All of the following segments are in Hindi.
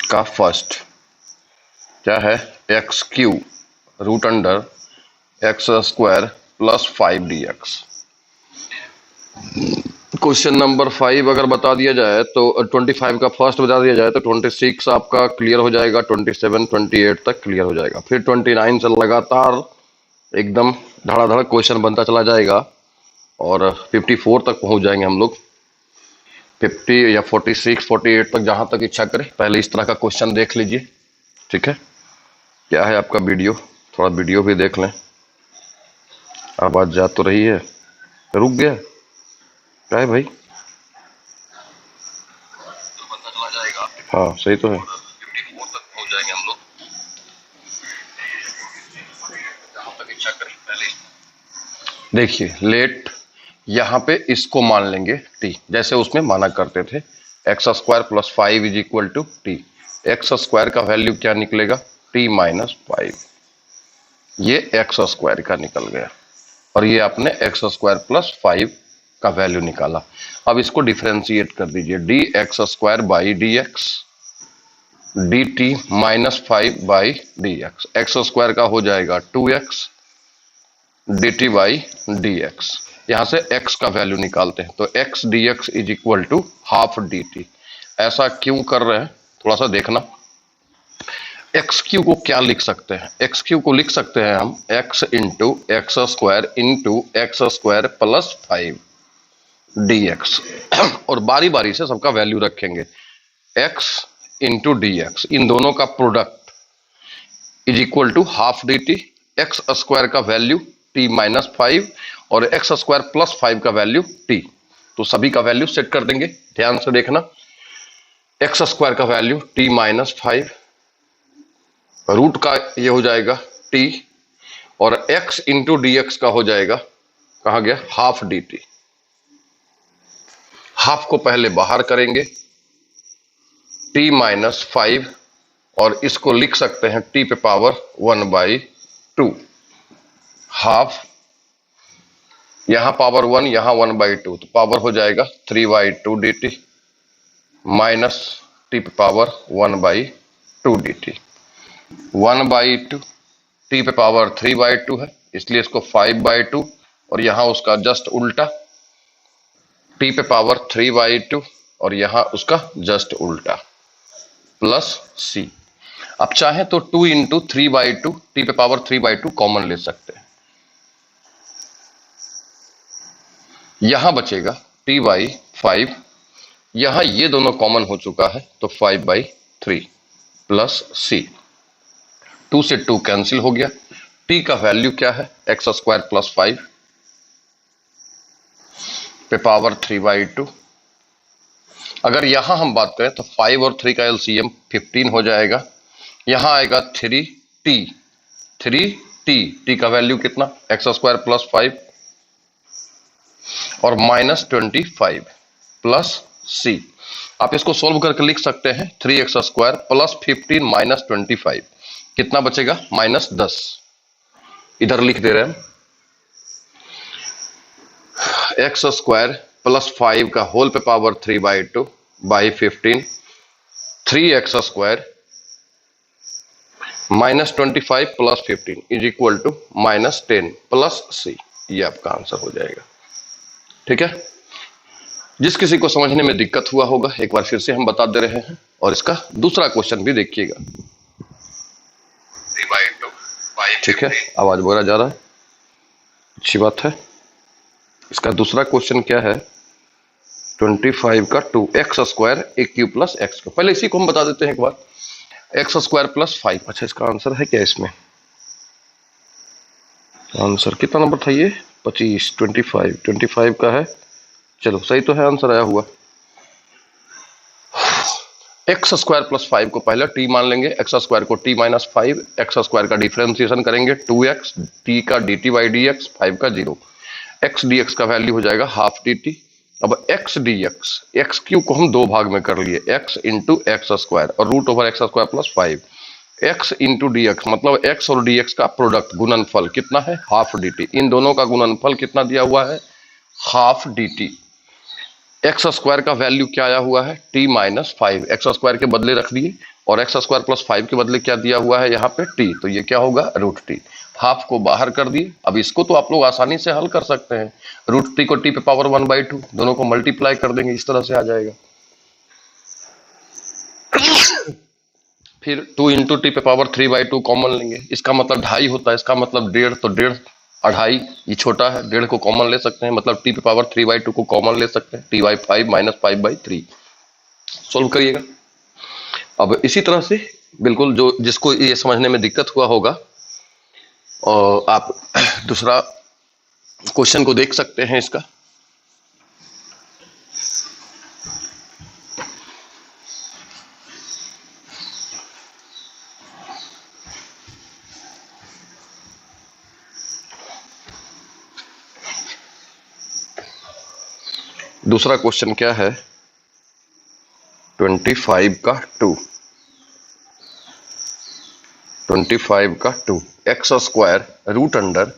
का फर्स्ट क्या है, X Q root under X square plus 5 dx। Question number 5 अगर बता दिया जाए तो 25 का फर्स्ट बता दिया जाए तो 26 आपका क्लियर हो जाएगा, 27 28 तक क्लियर हो जाएगा, फिर 29 से लगातार एकदम धड़ाधड़ क्वेश्चन बनता चला जाएगा और 54 तक पहुंच जाएंगे हम लोग, 50 या 46 48 तक जहां तक इच्छा करें। पहले इस तरह का क्वेश्चन देख लीजिए, ठीक है। क्या है आपका वीडियो, थोड़ा वीडियो भी देख लें। आवाज जा तो रही है, रुक गया क्या है भाई? बनता चला जाएगा, हाँ सही तो है, 54 तक पहुंच जाएंगे हम लोग जहां तक इच्छा करें। पहले देखिए लेट, यहाँ पे इसको मान लेंगे टी, जैसे उसमें माना करते थे X square plus 5 is equal to T. X square का वैल्यू क्या निकलेगा, टी माइनस 5। ये एक्स स्क्वायर का निकल गया और ये आपने एक्स स्क्वायर प्लस 5 का वैल्यू निकाला। अब इसको डिफरेंशिएट कर दीजिए, D x square by D x D T minus 5 by D X. X square का हो जाएगा 2x D T by D x. यहां से x का वैल्यू निकालते हैं तो x dx is equal to half D T. ऐसा क्यों कर रहे हैं, थोड़ा सा देखना। एक्स क्यू को क्या लिख सकते हैं, एक्स क्यू को लिख सकते हैं हम x into X square plus 5 dx और बारी बारी से सबका वैल्यू रखेंगे। x इंटू डी एक्स, इन दोनों का product is equal to half D T. X square का वैल्यू टी माइनस 5 और एक्स स्क्वायर प्लस 5 का वैल्यू टी। तो सभी का वैल्यू सेट कर देंगे, ध्यान से देखना। एक्स स्क्वायर का वैल्यू टी माइनस 5, रूट का ये हो जाएगा टी और एक्स इंटू डी एक्स का हो जाएगा, कहा गया, हाफ डी टी। हाफ को पहले बाहर करेंगे, टी माइनस 5 और इसको लिख सकते हैं टी पे पावर 1/2। हाफ, यहां पावर 1 यहां 1/2 तो पावर हो जाएगा 3/2 डी टी माइनस टी पे पावर 1/2 डी टी। 1/2 टी पे पावर 3/2 है इसलिए इसको 5/2 और यहां उसका जस्ट उल्टा टी पे पावर 3/2 और यहां उसका जस्ट उल्टा प्लस सी। अब चाहे तो 2 इंटू 3/2 टी पे पावर 3/2 कॉमन ले सकते हैं, यहां बचेगा t बाई 5, यहां ये दोनों कॉमन हो चुका है तो 5/3 प्लस सी। 2 से 2 कैंसिल हो गया, t का वैल्यू क्या है, एक्स स्क्वायर प्लस 5 पे पावर 3/2। अगर यहां हम बात करें तो 5 और 3 का एलसीएम 15 हो जाएगा, यहां आएगा 3t का वैल्यू कितना, एक्स स्क्वायर प्लस 5 और माइनस 25 प्लस सी। आप इसको सोल्व करके लिख सकते हैं 3x स्क्वायर प्लस 15 माइनस 25 कितना बचेगा, माइनस 10। इधर लिख दे रहे हैं एक्स स्क्वायर प्लस 5 का होल पे power 3/2 by 15, 3x square minus 25 plus 15 is equal to minus 10 plus C. ये आपका आंसर हो जाएगा, ठीक है। जिस किसी को समझने में दिक्कत हुआ होगा एक बार फिर से हम बता दे रहे हैं और इसका दूसरा क्वेश्चन भी देखिएगा, ठीक है। आवाज बोला जा रहा है, अच्छी बात है। इसका दूसरा क्वेश्चन क्या है, 25 का 2x स्क्वायर ए क्यू प्लस एक्स। पहले इसी को हम बता देते हैं एक बार, एक्स स्क्वायर प्लस 5। अच्छा इसका आंसर है क्या, इसमें आंसर कितना नंबर था ये, 25, 25 का है, चलो सही तो है, आंसर आया हुआ। एक्स स्क्वायर प्लस 5 को पहले टी मान लेंगे, एक्स स्क्वायर को टी माइनस 5, एक्स स्क्वायर का डिफरेंशिएशन करेंगे 2x, टी का D T by D X, 5 का 0, एक्स डी एक्स का वैल्यू हो जाएगा हाफ डी टी। अब X D X, X cube को हम दो भाग में कर लिए, एक्स इंटू एक्स स्क्वायर और root over X square plus 5, X into D X मतलब एक्स और डी एक्स का प्रोडक्ट गुणनफल कितना है, हाफ डी टी। इन दोनों का गुणनफल कितना दिया हुआ है, half D T. X square का वैल्यू क्या आया हुआ है, टी माइनस 5, एक्स स्क्वायर के बदले रख दिए और एक्स स्क्वायर प्लस 5 के बदले क्या दिया हुआ है यहाँ पे टी, तो ये क्या होगा रूट टी। हाफ को बाहर कर दिए। अब इसको तो आप लोग आसानी से हल कर सकते हैं, रूट टी को टी पे पावर 1/2 दोनों को मल्टीप्लाई कर देंगे, इस तरह से आ जाएगा। फिर 2 इंटू टी पे पावर 3/2 कॉमन लेंगे, इसका मतलब 2.5 होता है, इसका मतलब 1.5, तो 1.5 2.5 ये छोटा है, 1.5 को कॉमन ले सकते हैं, मतलब टी पे पावर 3/2 को कॉमन ले सकते हैं, t/5 माइनस 5/3 सोल्व करिएगा। अब इसी तरह से बिल्कुल जो जिसको ये समझने में दिक्कत हुआ होगा, और आप दूसरा क्वेश्चन को देख सकते हैं इसका। दूसरा क्वेश्चन क्या है, 25 का 2, 25 का 2 X square root under,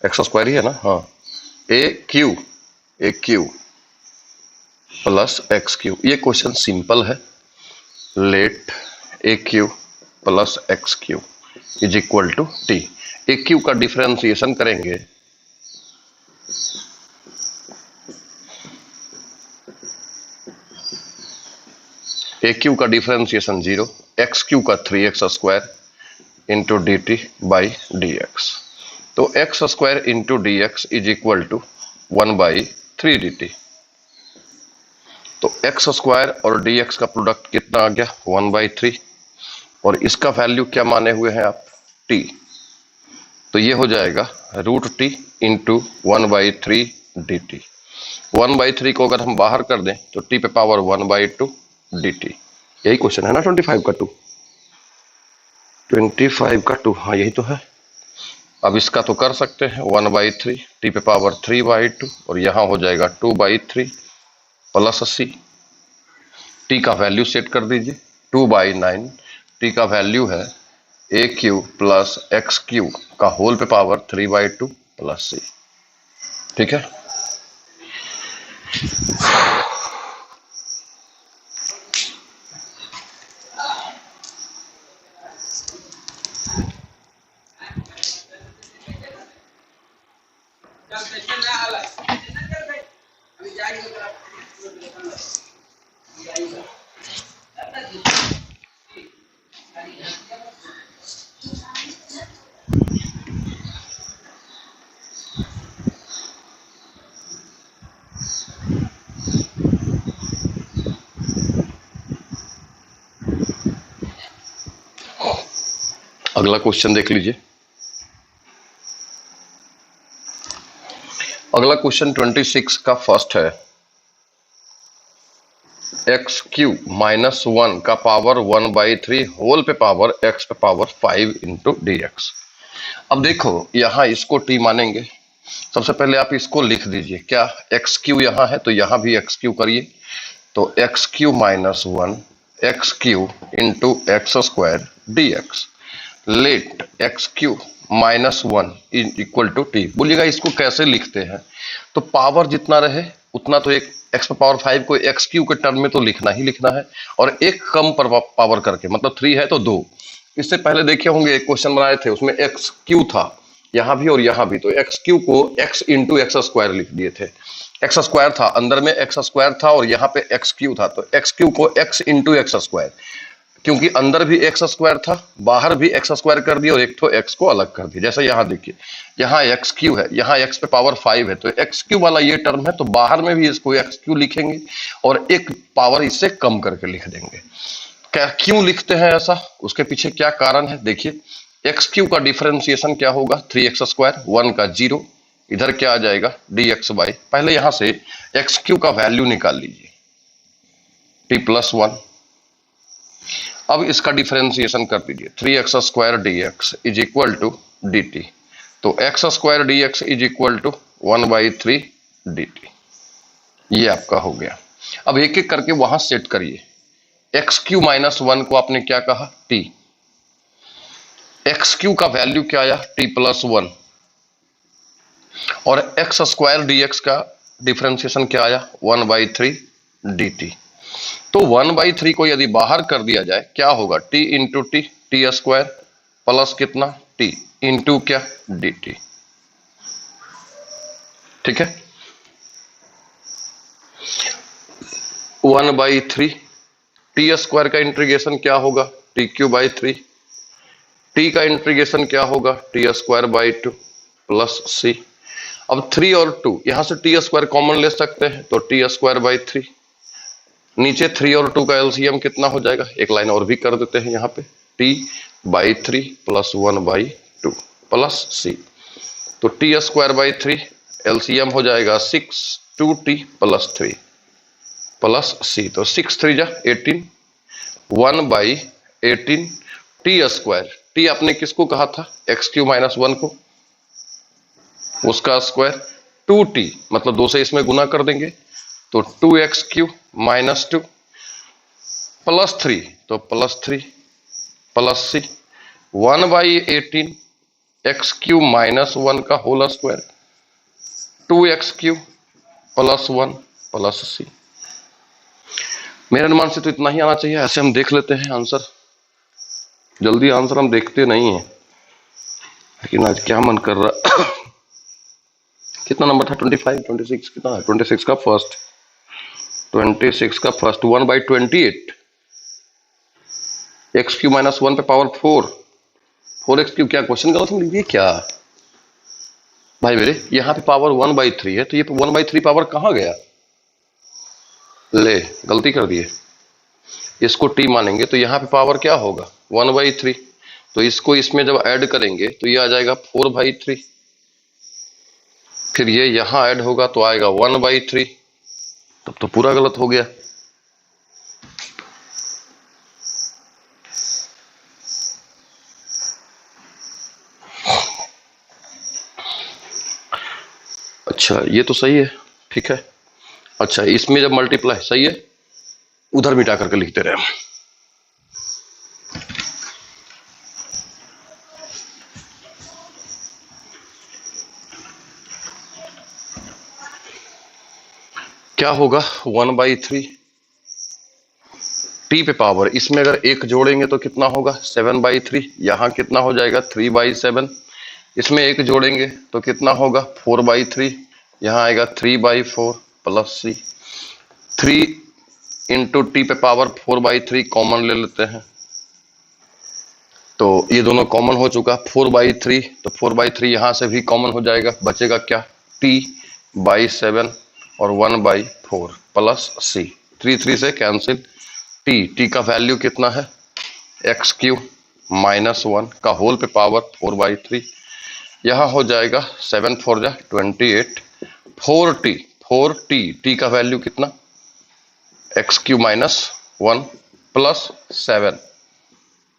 X square ही है ना, हाँ, A cube plus X cube. ये क्वेश्चन सिंपल है। Let A cube plus X cube is equal to T. A cube का डिफरेंशिएशन करेंगे, ए क्यू का डिफरेंशिएशन 0, एक्स क्यू का 3x square into D T by D X. तो X square into D X is equal to 1/3 D T. तो एक्स स्क्वायर और डी एक्स का प्रोडक्ट कितना आ गया 1/3, और इसका वैल्यू क्या माने हुए हैं आप टी, तो ये हो जाएगा root T into 1/3 D T. 1/3 को अगर हम बाहर कर दें तो टी पे पावर 1/2 डी टी। यही क्वेश्चन है ना 25 का 2, 25 का 2, हाँ यही तो है। अब इसका तो कर सकते हैं 1/3 टी पे पावर 3/2, और यहां हो जाएगा 2/3 प्लस सी। टी का वैल्यू सेट कर दीजिए 2/9, टी का वैल्यू है ए क्यू प्लस एक्स क्यू का होल पे पावर 3/2 प्लस सी। ठीक है, अगला क्वेश्चन देख लीजिए। अगला क्वेश्चन 26 का फर्स्ट है, एक्स क्यू माइनस 1 का पावर 1/3 होल पे पावर एक्स पे पावर 5 इंटू डी एक्स। अब देखो यहां इसको टी मानेंगे, सबसे पहले आप इसको लिख दीजिए, क्या एक्स क्यू यहां है तो यहां भी एक्स क्यू करिए, तो X cube minus 1 X cube into X square D X. Let X cube minus 1 equal to T. बोलिएगा इसको कैसे लिखते हैं, तो पावर जितना रहे उतना तो एक एक्स पावर 5 को एक्स क्यू के टर्म में तो लिखना ही लिखना है, और एक कम पर पावर करके, मतलब 3 है तो 2। इससे पहले देखे होंगे एक क्वेश्चन बनाए थे, उसमें एक्स क्यू था यहां भी और यहां भी, तो एक्स क्यू को एक्स इंटू एक्स स्क्वायर लिख दिए थे। एक्स स्क्वायर था, अंदर में एक्स स्क्वायर था और यहाँ पे एक्स क्यू था, तो एक्स क्यू को एक्स इंटू एक्स स्क्वायर, क्योंकि अंदर भी एक्स स्क्वायर था बाहर भी एक्स स्क्वायर कर दिया और एक तो एक्स को अलग कर दिया। जैसे यहाँ देखिए, यहाँ एक्स क्यू है, यहाँ एक्स पे पावर 5 है, तो एक्स क्यू वाला ये टर्म है, तो बाहर में भी इसको एक्स क्यू लिखेंगे और एक पावर इससे कम करके लिख देंगे। क्या क्यों लिखते हैं ऐसा, उसके पीछे क्या कारण है देखिए। एक्स क्यू का डिफरेंशिएशन क्या होगा 3x स्क्वायर, 1 का 0, इधर क्या आ जाएगा dx बाई, पहले यहां से एक्स क्यू का वैल्यू निकाल लीजिए t प्लस 1। अब इसका डिफरेंशिएशन कर दीजिए 3x square dx is equal to dt, तो x square dx is equal to 1/3 dt। ये आपका हो गया। अब एक एक करके वहां सेट करिए। एक्स क्यू माइनस 1 को आपने क्या कहा t, एक्स क्यू का वैल्यू क्या आया t प्लस 1, और एक्स स्क्वायर dx का डिफरेंशिएशन क्या आया 1/3 dt। तो 1/3 को यदि बाहर कर दिया जाए क्या होगा, t into T, T square plus कितना t इंटू क्या dt। ठीक है, 1/3 टी स्क्वायर का इंटीग्रेशन क्या होगा, t³ 3, t का इंटीग्रेशन क्या होगा, t²/2 प्लस c। अब 3 और 2 यहां से t² कॉमन ले सकते हैं, तो t²/3, नीचे 3 और 2 का एलसीएम कितना हो जाएगा, एक लाइन और भी कर देते हैं यहाँ पे, t/3 प्लस 1/2 प्लस c। तो t²/3 एलसीएम हो जाएगा 6 2t प्लस 3 प्लस c। तो 6 3 जा 18, 1/18 t²। t आपने किसको कहा था, x³ - 1 को, उसका स्क्वायर 2t, मतलब 2 से इसमें गुना कर देंगे तो 2x³ - 2 प्लस 3, तो प्लस 3 प्लस c, 1/18 x³ - 1 का whole square, 2x³ plus 1 plus c। मेरे अनुमान से तो इतना ही आना चाहिए। ऐसे हम देख लेते हैं आंसर, जल्दी आंसर हम देखते नहीं है, लेकिन आज क्या मन कर रहा कितना नंबर था, 25 26 कितना है, 26 का फर्स्ट, 26 का फर्स्ट 1/28 x³ - 1 पे पावर 4, 4x³। क्या क्वेश्चन गलत लिख दिए क्या भाई मेरे, यहाँ पे पावर 1/3 है, तो ये 1/3 पावर कहाँ गया, ले गलती कर दिए, इसको t मानेंगे तो यहाँ पे पावर क्या होगा 1/3, तो इसको इसमें जब ऐड करेंगे तो ये आ जाएगा 4/3, फिर ये यहां ऐड होगा तो आएगा 1/3, तब तो पूरा गलत हो गया। अच्छा ये तो सही है, ठीक है। अच्छा इसमें जब मल्टीप्लाई, सही है, उधर मिटा करके लिखते रहे हम। क्या होगा 1/3 t पे पावर, इसमें अगर 1 जोड़ेंगे तो कितना होगा 7/3, यहां कितना हो जाएगा 3/7, इसमें 1 जोड़ेंगे तो कितना होगा 4/3, यहां आएगा 3/4 प्लस c। 3 इंटू टी पे पावर 4/3 कॉमन ले लेते हैं, तो ये दोनों कॉमन हो चुका 4/3, तो 4/3 यहां से भी कॉमन हो जाएगा, बचेगा क्या t/7 और 1/4 प्लस c। 3 3 से कैंसिल, t का वैल्यू कितना है x³ - 1 का होल पे पावर 4/3, यहां हो जाएगा 7 4 जा 28, 4t t का वैल्यू कितना x³ - 1 प्लस 7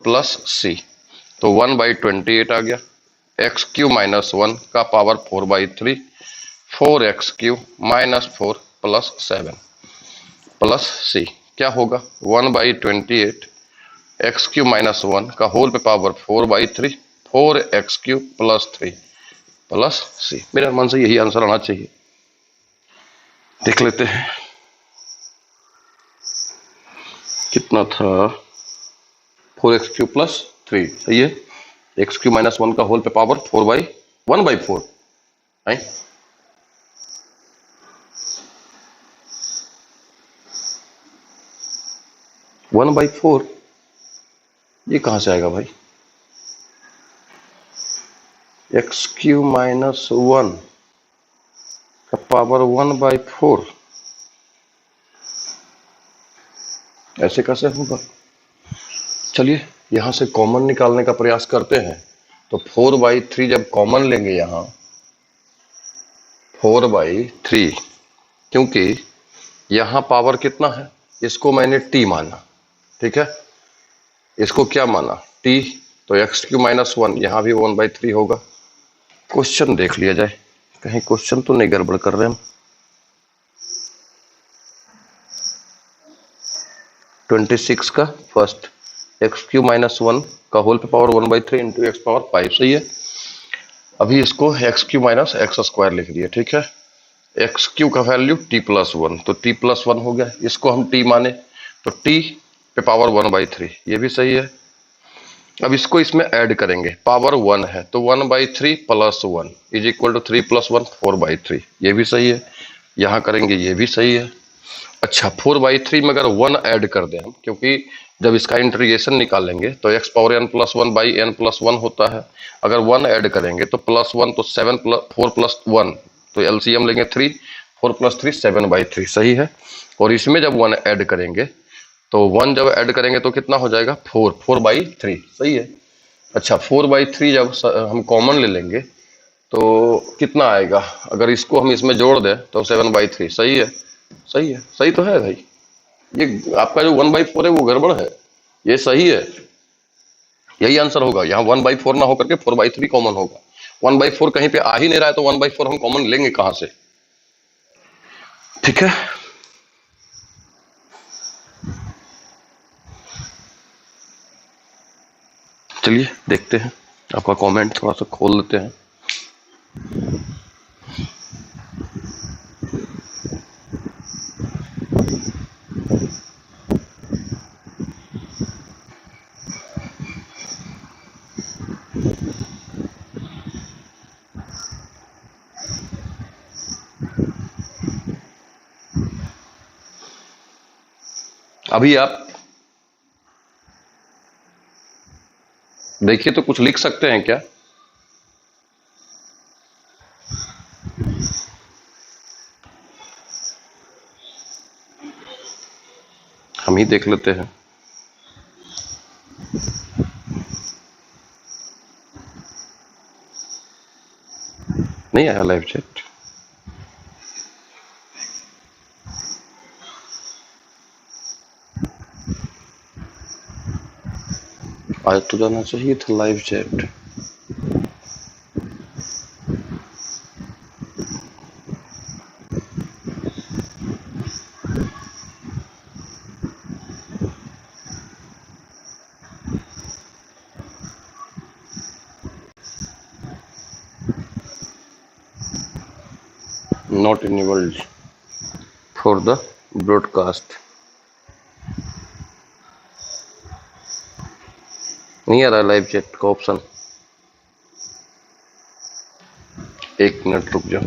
प्लस c, तो 1/28 आ गया, x³ - 1 का power 4/3, 4x³ - 4 plus 7 plus c, क्या होगा 1/28 x³ - 1 का होल पे power 4/3, 4x³ plus 3 plus c। मेरे मन से यही आंसर आना चाहिए, देख लेते हैं कितना था, 4x³ प्लस 3, सही है, x³ - 1 का होल पे पावर 1/4 है, 1/4, ये कहां से आएगा भाई, x³ - 1 का पावर 1/4, ऐसे कैसे होगा। चलिए यहां से कॉमन निकालने का प्रयास करते हैं, तो 4/3 जब कॉमन लेंगे यहां 4/3, क्योंकि यहां पावर कितना है, इसको मैंने t माना, ठीक है, इसको क्या माना t, तो x³ - 1 यहां भी 1/3 होगा। क्वेश्चन देख लिया जाए, कहीं क्वेश्चन तो नहीं गड़बड़ कर रहे हम। 26 का फर्स्ट, x³ - 1 का होल पे पावर 1/3 इंटू x पावर 5, सही है। अभी इसको x³ - x² लिख दिया, ठीक है, x³ का वैल्यू t+1, तो t+1 हो गया, इसको हम t माने तो टी पे पावर 1/3, ये भी सही है। अब इसको इसमें ऐड करेंगे, पावर 1 है तो 1/3 प्लस 1 इज इक्वल टू 3 + 1 4/3, ये भी सही है। यहाँ करेंगे, ये भी सही है। अच्छा, 4/3 में अगर 1 ऐड कर दें हम, क्योंकि जब इसका इंटीग्रेशन निकालेंगे तो x पावर n + 1/n + 1 होता है। अगर 1 ऐड करेंगे तो +1 तो 7 4 + 1 तो एलसीएम लेंगे 3, 4 + 3 7/3 सही है। और इसमें जब 1 ऐड करेंगे तो 1 जब ऐड करेंगे तो कितना हो जाएगा 4/3 सही है। अच्छा, 4/3 जब हम कॉमन ले लेंगे तो कितना आएगा, अगर इसको हम इसमें जोड़ दें तो 7/3 सही है। सही है, सही तो है भाई। ये आपका जो 1/4 है वो गड़बड़ है, ये सही है, यही आंसर होगा। यहाँ 1/4 ना होकर के 4/3 कॉमन होगा। 1/4 कहीं पे आ ही नहीं रहा है तो 1/4 हम कॉमन लेंगे कहां से? ठीक है, चलिए देखते हैं, आपका कमेंट थोड़ा सा खोल लेते हैं। अभी आप देखिए तो कुछ लिख सकते हैं क्या? हम ही देख लेते हैं। नहीं आया लाइव चैट? आज तो जाना चाहिए था live chat. Not enabled for the broadcast. नहीं आ रहा लाइव चैट का ऑप्शन। एक मिनट रुक जाओ।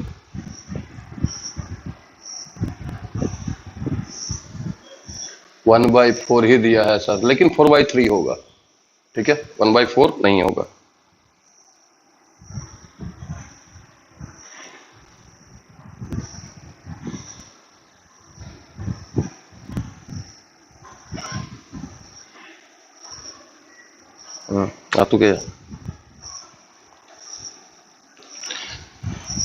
वन बाई फोर ही दिया है सर, लेकिन 4/3 होगा। ठीक है, 1/4 नहीं होगा। आ तो गया।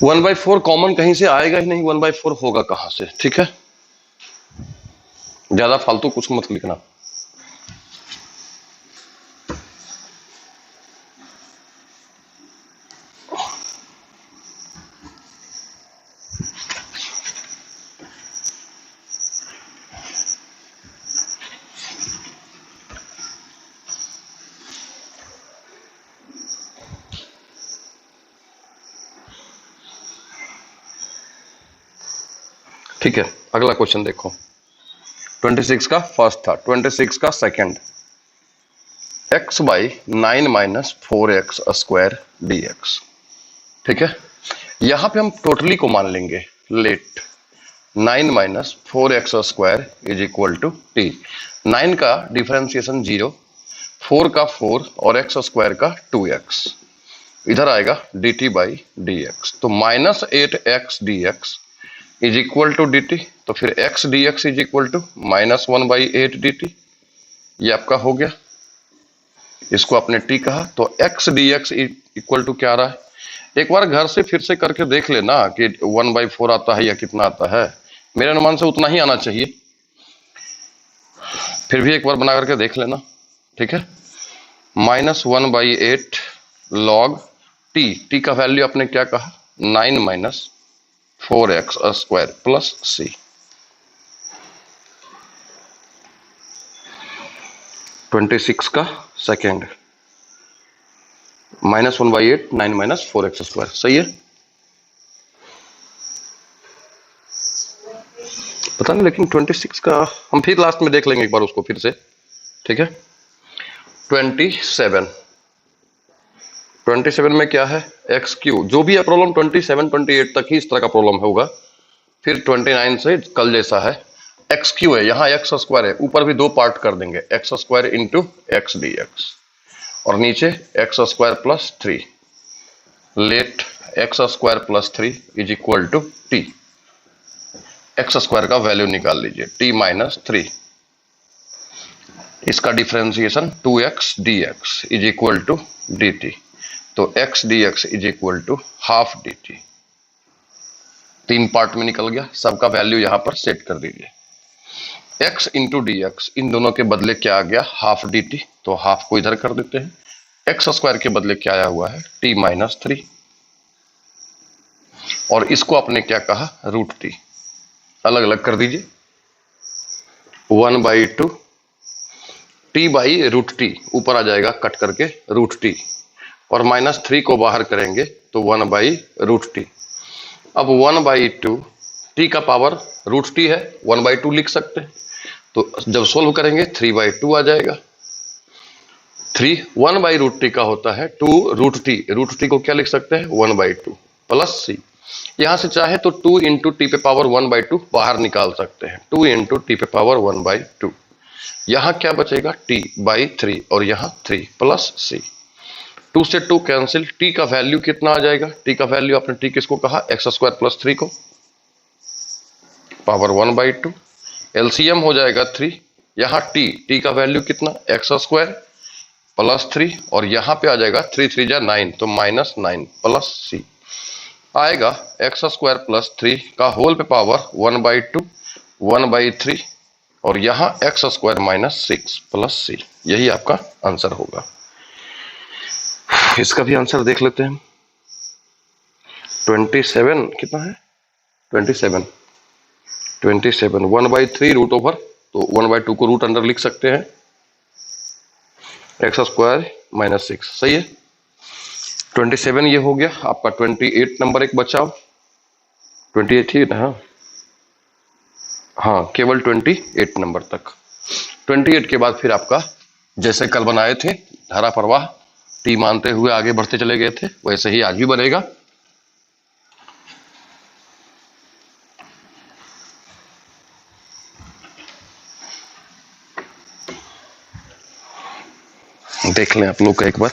1/4 कॉमन कहीं से आएगा ही नहीं, 1/4 होगा कहां से? ठीक है, ज्यादा फालतू कुछ मत लिखना। ठीक है, अगला क्वेश्चन देखो। 26 का फर्स्ट था, 26 का सेकंड। x/9 - 4x² dx। ठीक है, यहां पे हम टोटली को मान लेंगे। Let 9 - 4x² is equal to T. 9 का डिफरेंशिएशन 0, 4 का 4 और x² का 2x। इधर आएगा dt/dx, तो -8x dx is equal to dt। तो फिर x dx is equal to -1/8 dt। ये आपका हो गया, इसको आपने t कहा। तो x dx इक्वल टू क्या आ रहा है? एक बार घर से फिर से करके देख लेना कि 1/4 आता है या कितना आता है। मेरे अनुमान से उतना ही आना चाहिए, फिर भी एक बार बना करके देख लेना। ठीक है, -1/8 log t का वैल्यू आपने क्या कहा? 9 - 4x² प्लस c। 26 का सेकेंड, -1/8 9 - 4x²। सही है, पता नहीं, लेकिन 26 का हम फिर लास्ट में देख लेंगे एक बार उसको फिर से, ठीक है। 27 में क्या है, एक्स क्यू। जो भी है प्रॉब्लम 27 28 तक ही इस तरह का प्रॉब्लम होगा, फिर 29 से कल जैसा है। एक्स क्यू है, यहाँ एक्स स्क्वायर है, ऊपर भी दो पार्ट कर देंगे, X square into X D X, और नीचे X square plus 3। Let X square plus 3 is equal to T. X square का वैल्यू निकाल लीजिए, टी माइनस 3। इसका differentiation 2x dx is equal to dt। तो x dx is equal to half dt। 3 part में निकल गया, सबका वैल्यू यहां पर सेट कर दीजिए। x इंटू डी एक्स, इन दोनों के बदले क्या आ गया, हाफ dt, तो हाफ को इधर कर देते हैं। एक्स स्क्वायर के बदले क्या आया हुआ है, t माइनस 3, और इसको आपने क्या कहा, रूट टी। अलग अलग कर दीजिए, 1/2 टी बाई रूट टी, ऊपर आ जाएगा कट करके रूट टी, और -3 को बाहर करेंगे तो 1/रूट टी। अब 1/2 टी का पावर रूट टी है, 1/2 लिख सकते हैं, तो जब सोल्व करेंगे 3/2 आ जाएगा। 1/रूट टी का होता है 2 रूट टी, रूट टी को क्या लिख सकते हैं, 1/2 प्लस सी। यहां से चाहे तो 2 इंटू टी पे पावर 1/2 बाहर निकाल सकते हैं, 2 इंटू टी पे पावर 1/2। यहां क्या बचेगा, t/3, और यहां 3 प्लस सी। 2 से 2 कैंसिल, t का वैल्यू कितना आ जाएगा, t का वैल्यू आपने t किसको कहा, एक्स स्क्वायर प्लस 3 को, पावर 1/2, एलसीएम हो जाएगा 3। यहां t का वैल्यू कितना, एक्स स्क्वायर प्लस 3, और यहां पे आ जाएगा 3 3 जा 9, तो -9 प्लस सी आएगा, एक्स स्क्वायर प्लस 3 का होल पे पावर 1/2 1/3, और यहां एक्स स्क्वायर माइनस 6 प्लस सी। यही आपका आंसर होगा। इसका भी आंसर देख लेते हैं। 27 कितना है, 27 1/3 रूट ओवर, तो 1/2 को रूट अंडर लिख सकते हैं, एक्स स्क्वायर माइनस 6, सही है। 27 ये हो गया आपका। 28 नंबर एक बचाओ, 28 ही ना, हाँ केवल 28 नंबर तक। 28 के बाद फिर आपका जैसे कल बनाए थे धारा प्रवाह, टी मानते हुए आगे बढ़ते चले गए थे, वैसे ही आज भी बनेगा। देख लें आप लोग का एक बार।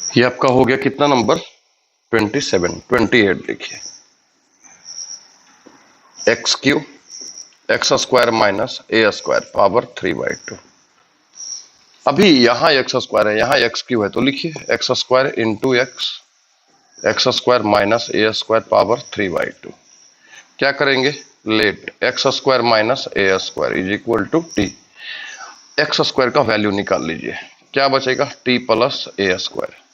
ये आपका हो गया कितना नंबर, 27। 28 देखिए, X cube X square minus A square power 3/2। अभी यहाँ एक्स स्क्वायर है, यहाँ एक्स क्यू है, तो लिखिए X square into X square minus A square power 3/2। क्या करेंगे, let X square minus A square is equal to T. X square का वैल्यू निकाल लीजिए, क्या बचेगा, T plus A square.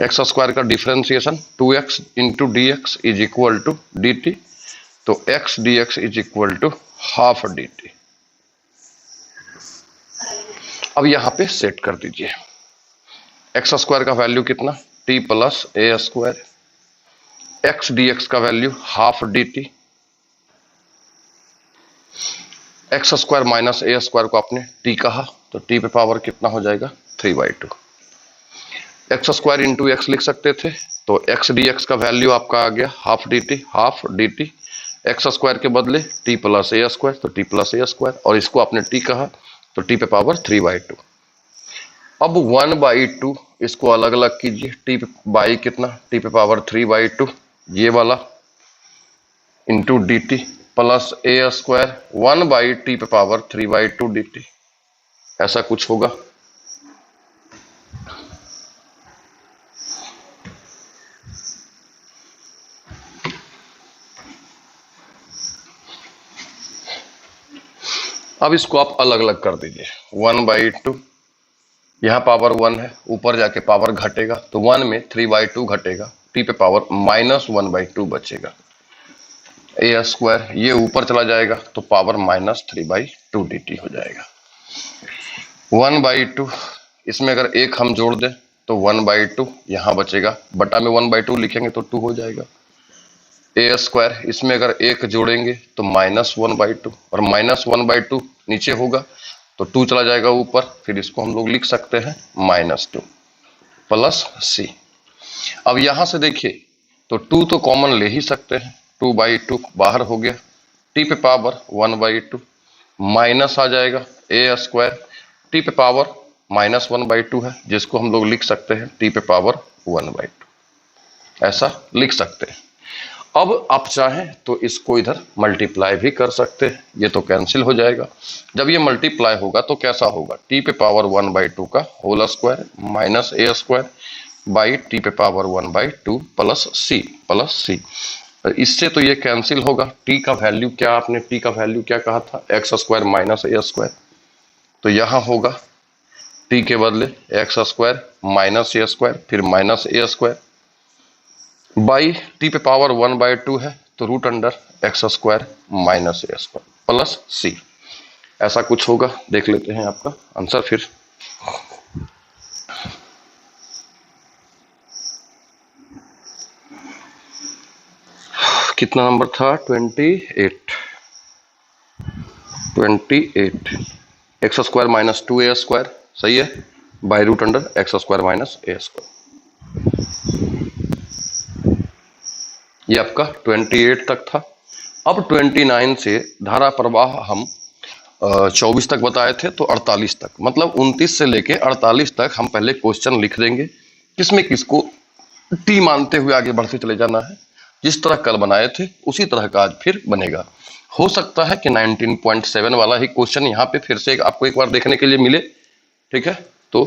X square का differentiation 2x into D X is equal to D T, तो X D X is equal to half D T. अब यहां पे सेट कर दीजिए, एक्स स्क्वायर का वैल्यू कितना, T plus A square, X D X का value half D T, X square minus A square को आपने टी कहा, तो टी पे पावर कितना हो जाएगा, 3/2। एक्स स्क्वायर इंटू एक्स लिख सकते थे, तो एक्स डी एक्स का वैल्यू आपका आ गया half D T. X square के बदले टी प्लस ए स्क्वायर, तो टी प्लस ए स्क्वायर, और इसको आपने टी कहा, तो टी पे पावर 3/2। अब 1/2 इसको अलग अलग कीजिए, टी बाई कितना, टी पे पावर 3/2 ये वाला, into D T plus A square 1/टी पे पावर 3/2 डी टी, ऐसा कुछ होगा। अब इसको आप अलग अलग कर दीजिए। 1/2, यहाँ पावर 1 है, ऊपर जाके पावर घटेगा तो 1 में 3/2 घटेगा, t पे पावर -1/2 बचेगा। a², ये ऊपर चला जाएगा तो पावर -3/2 dt हो जाएगा। 1/2, इसमें अगर एक हम जोड़ दें तो 1/2 यहाँ बचेगा, बटा में 1/2 लिखेंगे तो 2 हो जाएगा। a², इसमें अगर एक जोड़ेंगे तो -1/2, और -1/2 नीचे होगा तो 2 चला जाएगा ऊपर, फिर इसको हम लोग लिख सकते हैं -2 प्लस c। अब यहां से देखिए तो 2 तो कॉमन ले ही सकते हैं, 2/2 बाहर हो गया, t पे पावर 1/2 माइनस आ जाएगा a², t पे पावर -1/2 है जिसको हम लोग लिख सकते हैं t पे पावर 1/2, ऐसा लिख सकते हैं। अब आप चाहें तो इसको इधर मल्टीप्लाई भी कर सकते हैं, ये तो कैंसिल हो जाएगा। जब ये मल्टीप्लाई होगा तो कैसा होगा, t पे पावर 1/2 का whole square minus a² by T पे पावर 1/2 प्लस c। इससे तो ये कैंसिल होगा। t का वैल्यू क्या, आपने t का वैल्यू क्या कहा था, x² माइनस a², तो यहां होगा t के बदले x² माइनस a², फिर माइनस a² बाई टी पे पावर 1/2 है तो √x² minus a² plus c, ऐसा कुछ होगा। देख लेते हैं आपका आंसर फिर। कितना नंबर था, 28। x² माइनस 2a², सही है, बाई √x² माइनस a²। ये आपका 28 तक था। अब 29 से धारा प्रवाह हम 24 तक बताए थे तो 48 तक, मतलब 29 से लेके 48 तक हम पहले क्वेश्चन लिख देंगे, किसमें किसको टी मानते हुए आगे बढ़ते चले जाना है। जिस तरह कल बनाए थे उसी तरह का आज फिर बनेगा। हो सकता है कि 19.7 वाला ही क्वेश्चन यहाँ पे फिर से आपको एक बार देखने के लिए मिले, ठीक है। तो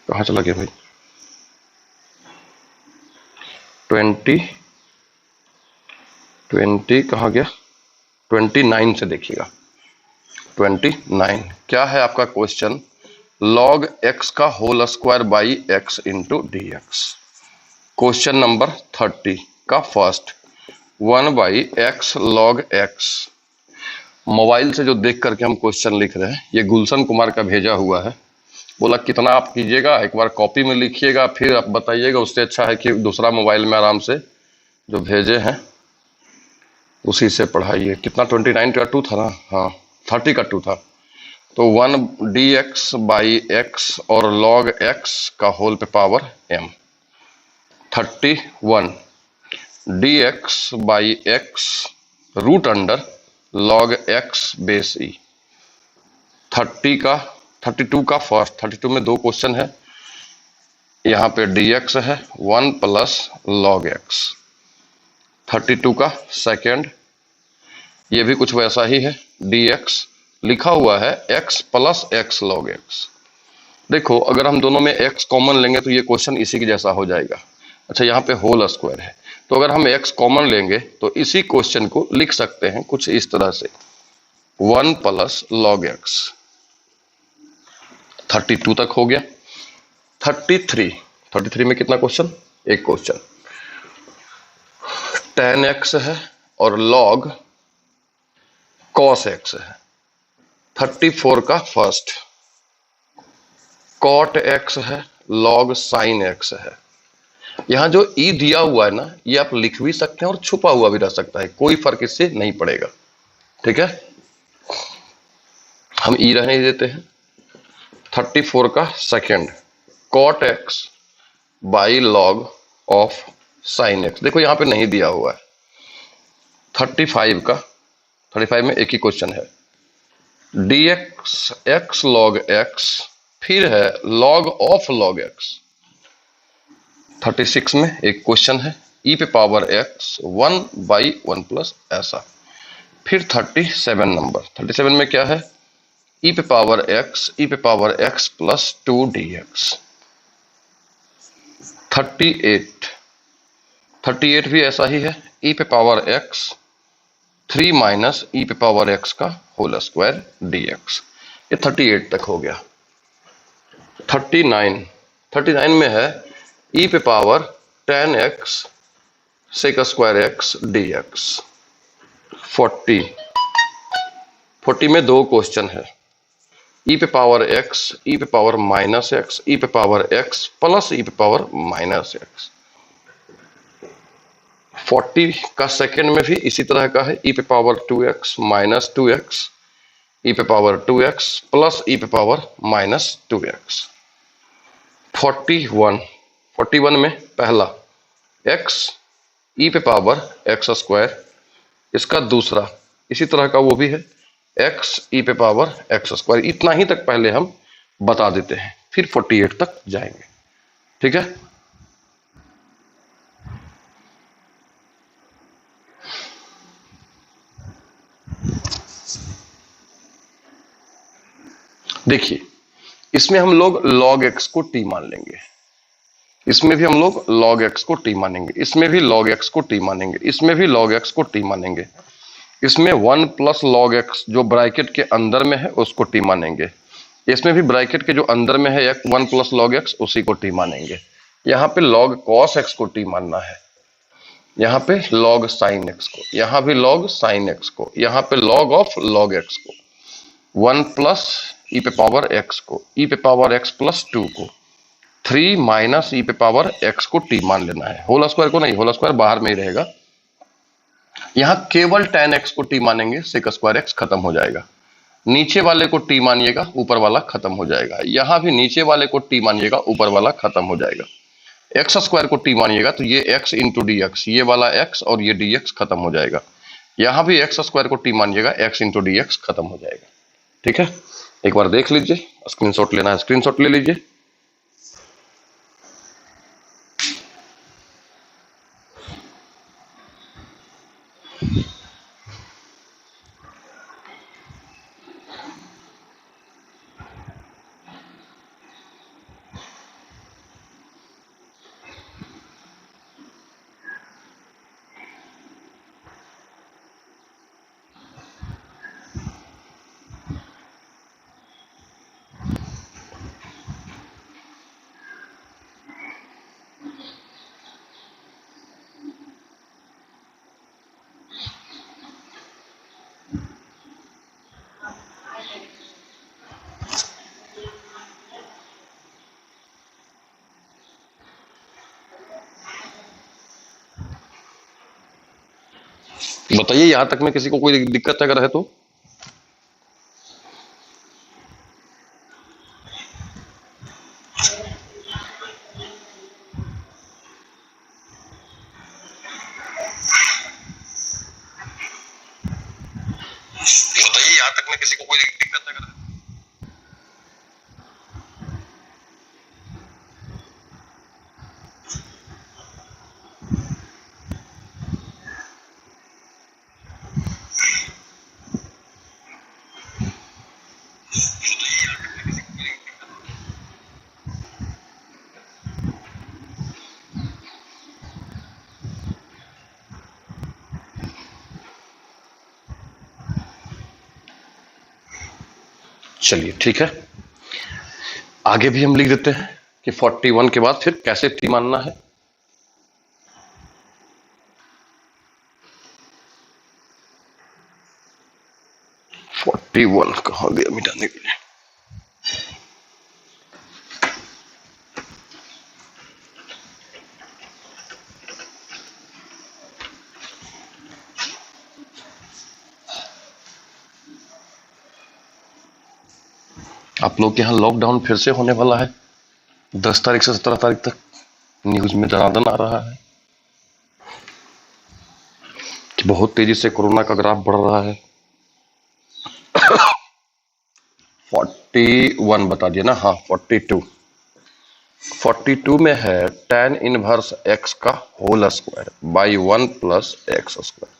कहाँ चला गया भाई, 20 कहाँ गया, 29 से देखिएगा। 29 क्या है आपका क्वेश्चन, log x का whole square by x into D X. Question number 30 का first 1/x log x। Mobile से जो देख करके हम क्वेश्चन लिख रहे हैं, ये गुलशन कुमार का भेजा हुआ है। बोला कितना आप कीजिएगा, एक बार कॉपी में लिखिएगा फिर आप बताइएगा। उससे अच्छा है कि दूसरा मोबाइल में आराम से जो भेजे हैं उसी से पढ़ाइए। कितना 29 का 2 था ना, हाँ 30 का 2 था। तो 1/dx बाई x और log x का होल पे power m, 31 dx by x √log x base e। 32 का फर्स्ट, 32 में 2 क्वेश्चन है, यहाँ पे dx है 1 प्लस log x। 32 का सेकेंड, ये भी कुछ वैसा ही है, dx लिखा हुआ है x plus x log x। देखो अगर हम दोनों में x कॉमन लेंगे तो ये क्वेश्चन इसी के जैसा हो जाएगा। अच्छा यहाँ पे होल स्क्वायर है तो अगर हम x कॉमन लेंगे तो इसी क्वेश्चन को लिख सकते हैं कुछ इस तरह से, 1 प्लस log x। 32 तक हो गया। 33 में कितना क्वेश्चन, एक क्वेश्चन, tan x है और log cos x है। 34 का फर्स्ट cot x है log sin x है। यहां जो e दिया हुआ है ना, ये आप लिख भी सकते हैं और छुपा हुआ भी रह सकता है, कोई फर्क इससे नहीं पड़ेगा, ठीक है। हम e रहने देते हैं। 34 का second cot x by log of sin x, देखो यहां पे नहीं दिया हुआ है। 35 में एक ही क्वेश्चन है, dx x log x, फिर है log ऑफ log x। 36 में एक क्वेश्चन है, e पे पावर x 1/1 प्लस ऐसा। फिर 37 नंबर, 37 में क्या है, e पे पावर x प्लस 2 dx। 38 भी ऐसा ही है, e पे पावर x 3 माइनस ई पे पावर एक्स का होल स्क्वायर dx। ये 38 तक हो गया। 39 में है ई पे power 10x sec square X dx। 40 में दो क्वेश्चन है, ई पे पावर x, ई पे पावर माइनस एक्स, ई पे पावर x प्लस ई पे पावर माइनस एक्स। 40 का सेकंड में भी इसी तरह का है, ई पे पावर 2x माइनस 2x, ई पे पावर 2x प्लस ई पे पावर माइनस 2x। 41 में पहला x ई पे पावर एक्स स्क्वायर, इसका दूसरा इसी तरह का वो भी है x ई पे पावर एक्स स्क्वायर। इतना ही तक पहले हम बता देते हैं, फिर 48 तक जाएंगे। ठीक है, देखिए इसमें हम लोग log x को t मान लेंगे, इसमें भी हम लोग log x को t मानेंगे, इसमें भी log x को t मानेंगे, इसमें भी log x को t मानेंगे, इसमें 1 प्लस log x जो ब्रैकेट के अंदर में है उसको t मानेंगे, इसमें भी ब्रैकेट के जो अंदर में है 1 प्लस log x उसी को t मानेंगे। यहाँ पे log cos x को t मानना है, यहाँ पे log sin x को, यहाँ भी log sin x को, यहाँ पे log ऑफ log x को, 1 प्लस ई पे पावर x को, ई पे पावर x प्लस 2 को, 3 माइनस ई पे पावर x को t मान लेना है, होल स्क्वायर को नहीं, होल स्क्वायर बाहर में ही रहेगा। यहाँ केवल tan x को t मानेंगे, सेक स्क्वायर x खत्म हो जाएगा। नीचे वाले को t मानिएगा, ऊपर वाला खत्म हो जाएगा। यहाँ भी नीचे वाले को t मानिएगा, ऊपर वाला खत्म हो जाएगा। एक्स स्क्वायर को t मानिएगा तो ये x इंटू डी एक्स, ये वाला x और ये dx खत्म हो जाएगा। यहाँ भी एक्स स्क्वायर को t मानिएगा, x into D x खत्म हो जाएगा। ठीक है, एक बार देख लीजिए, स्क्रीनशॉट लेना है स्क्रीनशॉट ले लीजिए। बताइए यहां तक में किसी को कोई दिक्कत अगर है तो। बताइए यहां तक में किसी को कोई दिक्कत अगर है। चलिए ठीक है, आगे भी हम लिख देते हैं कि 41 के बाद फिर कैसे t मानना है। वन कहाँ गया मिटाने के लिए। आप लोग के यहाँ लॉकडाउन फिर से होने वाला है, 10 तारीख से 17 तारीख तक न्यूज में दनादन आ रहा है कि बहुत तेजी से कोरोना का ग्राफ बढ़ रहा है। 41 बता दिया ना, हाँ 42 में है tan इनवर्स x का whole square by 1 plus X square.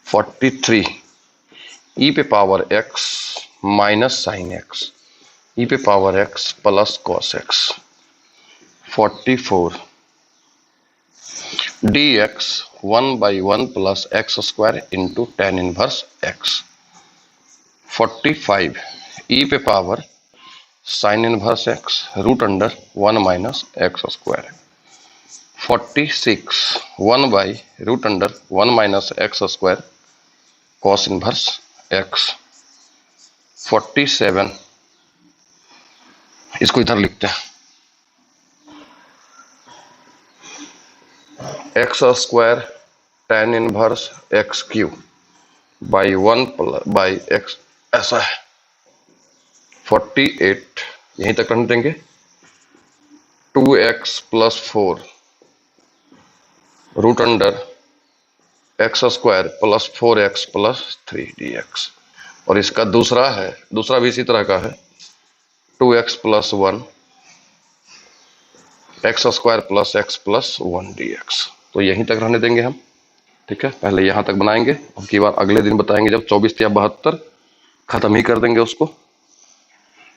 43 E पे power x minus sine x, E पे power x plus cos x। 44 dx 1/1 plus X square into tan inverse X. 45 E पे power sine inverse X root under 1 minus X square. 46 1/रूट under 1 minus X square cos inverse X. 47 इसको इधर लिखते हैं, X square ten inverse X cube by 1 by X, ऐसा है। 48 यहीं तक रहने देंगे। 2x plus 4 root under X square plus 4x plus 3 dx। और इसका दूसरा है, दूसरा भी इसी तरह का है, 2x plus 1 x square plus x plus 1 dx। तो यहीं तक रहने देंगे हम, ठीक है। पहले यहां तक बनाएंगे, अब की बार अगले दिन बताएंगे जब 24 या 72 खत्म ही कर देंगे उसको।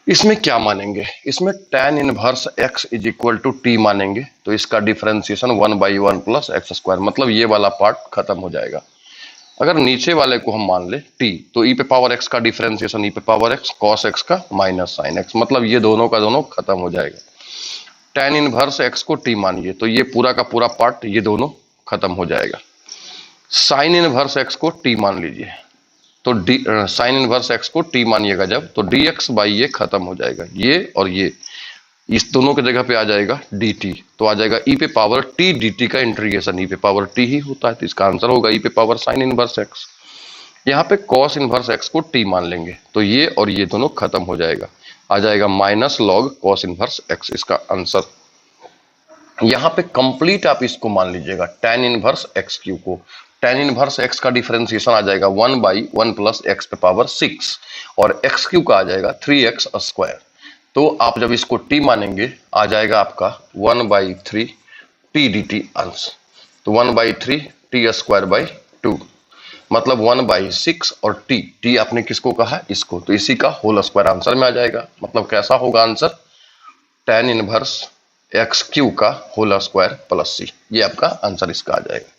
इसमें क्या मानेंगे, इसमें tan inverse x is equal to T मानेंगे, तो इसका डिफरेंशिएशन 1/1 प्लस एक्स स्क्वायर, मतलब ये वाला पार्ट खत्म हो जाएगा। अगर नीचे वाले को हम मान ले t, तो e पे पावर x का डिफरेंशिएशन e पे पावर x cos x का माइनस sin x, मतलब ये दोनों का दोनों खत्म हो जाएगा। tan इनवर्स x को t मानिए तो ये पूरा का पूरा पार्ट ये दोनों खत्म हो जाएगा। sin इनवर्स x को t मान लीजिए, तो साइन इनवर्स x को t मानिएगा जब, तो dx बाई ये खत्म हो जाएगा, ये और ये इस दोनों की जगह पे आ जाएगा dt, तो आ जाएगा e पे पावर t dt का इंटीग्रेशन e पे पावर t ही होता है, तो इसका आंसर होगा e पे पावर साइन इनवर्स x। यहाँ पे cos इनवर्स x को t मान लेंगे तो ये और ये दोनों खत्म हो जाएगा, आ जाएगा minus log cos inverse x, इसका आंसर। यहाँ पे कंप्लीट आप इसको मान लीजिएगा tan इनवर्स x क्यू को, tan इनवर्स x का डिफरेंशिएशन आ जाएगा 1/1 प्लस एक्स पे पावर 6 और x क्यू का आ जाएगा 3x स्क्वायर। तो आप जब इसको t मानेंगे आ जाएगा आपका 1/3 t dt अंश, तो 1/3 t स्क्वायर बाई 2, मतलब 1/6 और t आपने किसको कहा, इसको, तो इसी का होल स्क्वायर आंसर में आ जाएगा। मतलब कैसा होगा answer, tan inverse X cube का होल स्क्वायर प्लस c, ये आपका आंसर इसका आ जाएगा।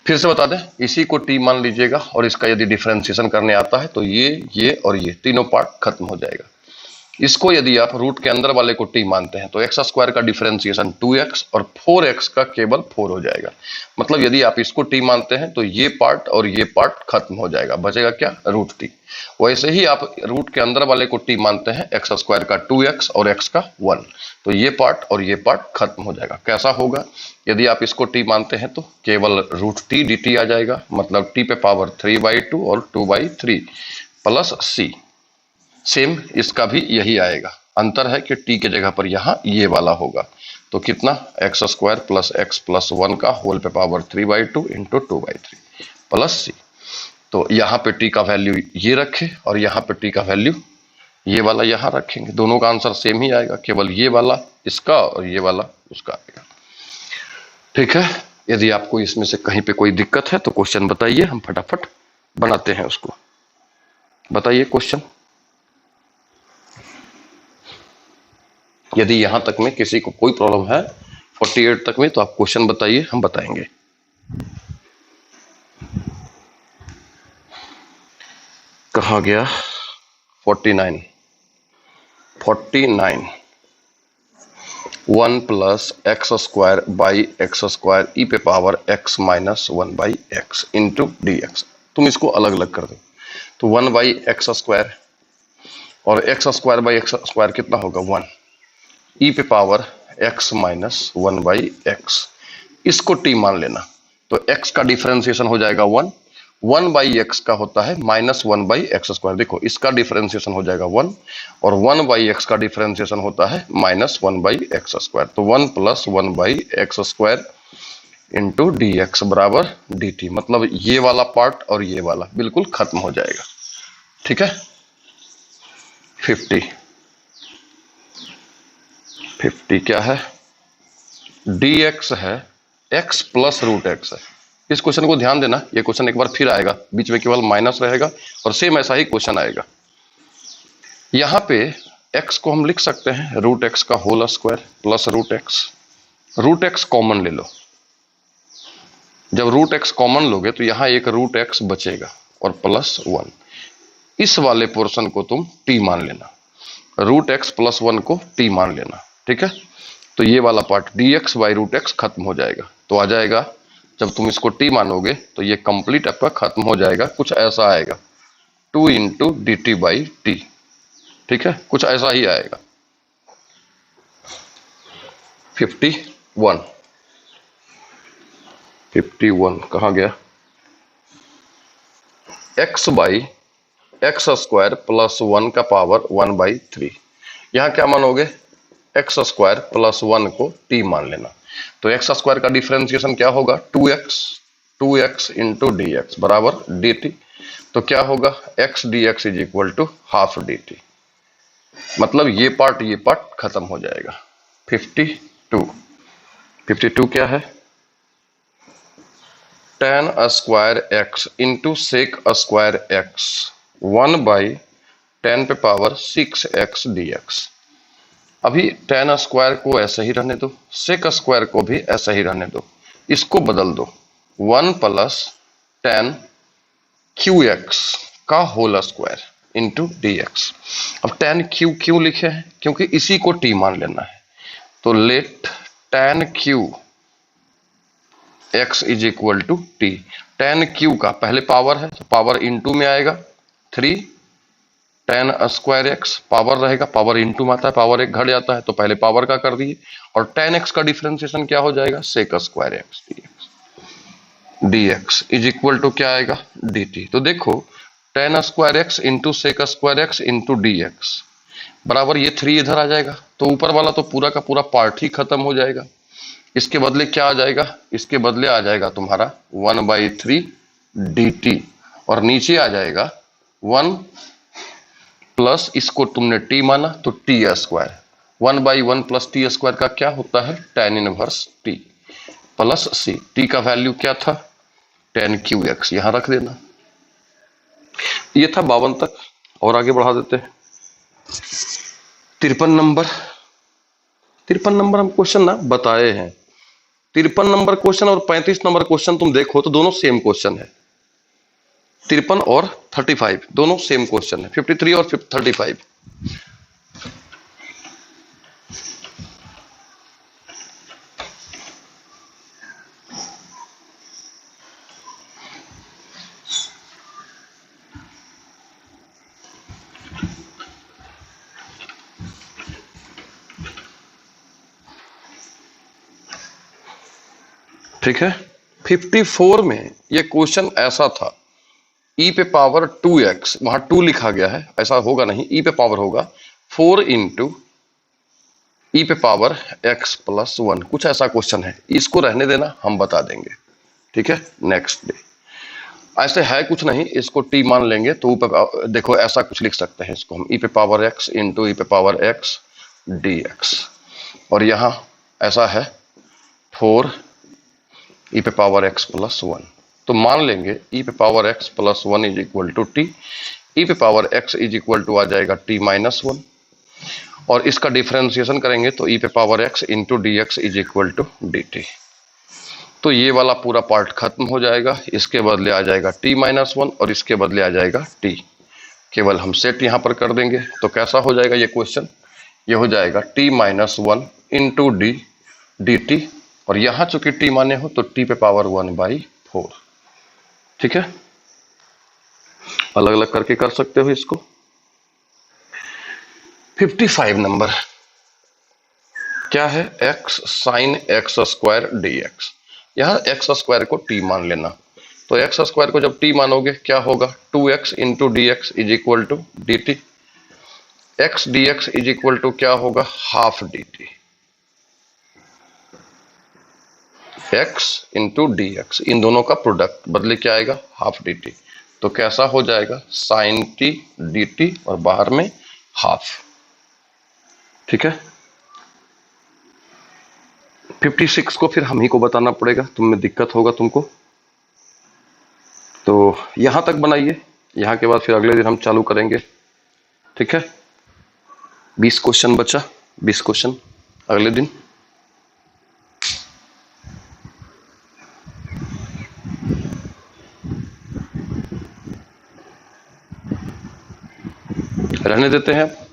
फिर से बता दें, इसी को t मान लीजिएगा और इसका यदि डिफरेंशिएशन करने आता है तो ये और ये तीनों पार्ट खत्म हो जाएगा। इसको यदि आप रूट के अंदर वाले को t मानते हैं तो एक्स स्क्वायर का डिफरेंशिएशन 2x और 4x का केवल 4 हो जाएगा। मतलब यदि आप इसको t मानते हैं तो ये पार्ट और ये पार्ट खत्म हो जाएगा, बचेगा क्या, रूट t। वैसे ही आप रूट के अंदर वाले को t मानते हैं, एक्स स्क्वायर का 2x और x का 1, तो ये पार्ट और ये पार्ट खत्म हो जाएगा। कैसा होगा, यदि आप इसको t मानते हैं तो केवल रूट t dt आ जाएगा, मतलब t पे पावर 3/2 और 2/3 प्लस c। सेम इसका भी यही आएगा, अंतर है कि t के जगह पर यहाँ ये वाला होगा, तो कितना, x square plus x plus 1 का होल पे पावर 3/2 इंटू 2/3 प्लस c। तो यहाँ पे t का वैल्यू ये रखे और यहाँ पे t का वैल्यू ये वाला यहाँ रखेंगे, दोनों का आंसर सेम ही आएगा, केवल ये वाला इसका और ये वाला उसका आएगा। ठीक है, यदि आपको इसमें से कहीं पे कोई दिक्कत है तो क्वेश्चन बताइए, हम फटाफट बनाते हैं उसको। बताइए क्वेश्चन, यदि यहां तक में किसी को कोई प्रॉब्लम है 48 तक में तो आप क्वेश्चन बताइए, हम बताएंगे। कहा गया 49 1 plus X square by X square E पे power x minus 1/x into dx। तुम इसको अलग अलग कर दो, तो 1/x स्क्वायर और x square by X square कितना होगा 1, ई पे पावर x माइनस 1/x, इसको t मान लेना, तो x का डिफरेंशिएशन हो जाएगा 1/x का होता है माइनस 1/x स्क्वायर। देखो इसका डिफरेंशिएशन हो जाएगा 1 और 1/x का डिफरेंशिएशन होता है माइनस 1/x स्क्वायर, तो 1 plus 1/x square into dx बराबर dt, मतलब ये वाला पार्ट और ये वाला बिल्कुल खत्म हो जाएगा। ठीक है, 50 क्या है, dx है, x प्लस रूट x है। इस क्वेश्चन को ध्यान देना, ये क्वेश्चन एक बार फिर आएगा, बीच में केवल माइनस रहेगा और सेम ऐसा ही क्वेश्चन आएगा। यहां पे x को हम लिख सकते हैं रूट x का whole square plus root x common ले लो, जब रूट एक्स कॉमन लोगे तो यहां एक रूट एक्स बचेगा और +1। इस वाले पोर्शन को तुम t मान लेना, रूट एक्स +1 को t मान लेना, ठीक है। तो ये वाला part dx by root X खत्म हो जाएगा। तो आ जाएगा, जब तुम इसको t मानोगे तो ये कंप्लीट आपका खत्म हो जाएगा। कुछ ऐसा आएगा 2 into D T by T, ठीक है, कुछ ऐसा ही आएगा। 51 कहाँ गया, x बाई एक्स स्क्वायर +1 का पावर 1/3। यहाँ क्या मानोगे, एक्स स्क्वायर +1 को t मान लेना। तो एक्स स्क्वायर का डिफरेंशिएशन क्या होगा, 2x इंटू डी एक्स बराबर डी टी। तो क्या होगा, x dx is equal to half D T. मतलब ये पार्ट खत्म हो जाएगा। 52 क्या है, tan square x into sec square x 1/10 पे पावर 6x dx। अभी tan स्क्वायर को ऐसे ही रहने दो, सेक स्क्वायर को भी ऐसे ही रहने दो, इसको बदल दो 1 + tan qx का whole square into D X. अब tan q क्यों लिखे हैं, क्योंकि इसी को t मान लेना है। तो let tan q x is equal to T. tan q का पहले पावर है तो पावर इंटू में आएगा 3 tan स्क्वायर x, पावर रहेगा, पावर इंटू में आता है, पावर एक घट जाता है तो पहले पावर का कर दिए। और tan x का डिफरेंशिएशन क्या हो जाएगा, sec square x dx is equal to क्या आएगा, dt। तो देखो tan square x into sec square x into dx बराबर ये 3 इधर आ जाएगा। तो ऊपर वाला तो पूरा का पूरा पार्ट ही खत्म हो जाएगा। इसके बदले क्या आ जाएगा, इसके बदले आ जाएगा तुम्हारा 1/3 dt और नीचे आ जाएगा 1 प्लस इसको तुमने t माना तो t स्क्वायर, 1/1 + t स्क्वायर का क्या होता है, tan inverse t plus c। t का वैल्यू क्या था, tan qx, यहां रख देना। ये था 52 तक। और आगे बढ़ा देते हैं 53 नंबर। 53 नंबर हम क्वेश्चन ना बताए हैं। 53 नंबर क्वेश्चन और 35 नंबर क्वेश्चन तुम देखो तो दोनों सेम क्वेश्चन है। 53 और 35 दोनों सेम क्वेश्चन है, 53 और 35। ठीक है। 54 में ये क्वेश्चन ऐसा था, e पे पावर 2x, वहां 2 लिखा गया है, ऐसा होगा नहीं, e पे पावर होगा 4 इंटू e पे पावर x + 1, कुछ ऐसा क्वेश्चन है। इसको रहने देना, हम बता देंगे, ठीक है, नेक्स्ट डे। ऐसे है कुछ नहीं, इसको t मान लेंगे तो देखो ऐसा कुछ लिख सकते हैं इसको हम, e पे पावर x इंटू e पे पावर x dx। और यहां ऐसा है 4 e पे पावर x + 1। तो मान लेंगे e पे power x + 1 is equal to T. e पे power x is equal to आ जाएगा t - 1 और इसका डिफरेंशिएशन करेंगे तो e पे power x into D X is equal to D T. तो ये वाला पूरा पार्ट खत्म हो जाएगा। इसके बदले आ जाएगा t - 1 और इसके बदले आ जाएगा t। केवल हम सेट यहां पर कर देंगे तो कैसा हो जाएगा ये क्वेश्चन, ये हो जाएगा t - 1 into D D T. और यहां चूंकि t माने हो तो t पे पावर 1/4, ठीक है। अलग अलग करके कर सकते हो इसको। 55 नंबर क्या है, x sin x square dx। यहां x स्क्वायर को t मान लेना। तो x स्क्वायर को जब t मानोगे क्या होगा, 2x into D X is equal to D T. X D X is equal to क्या होगा, half D T. x into D X, इन दोनों का प्रोडक्ट बदले क्या आएगा, हाफ डी टी। तो कैसा हो जाएगा, साइन टी डी टी और बाहर में हाफ, ठीक है। 56 को फिर हम ही को बताना पड़ेगा, तुम्हें दिक्कत होगा तुमको। तो यहां तक बनाइए, यहां के बाद फिर अगले दिन हम चालू करेंगे, ठीक है। 20 क्वेश्चन बचा, 20 क्वेश्चन अगले दिन। रहने देते हैं।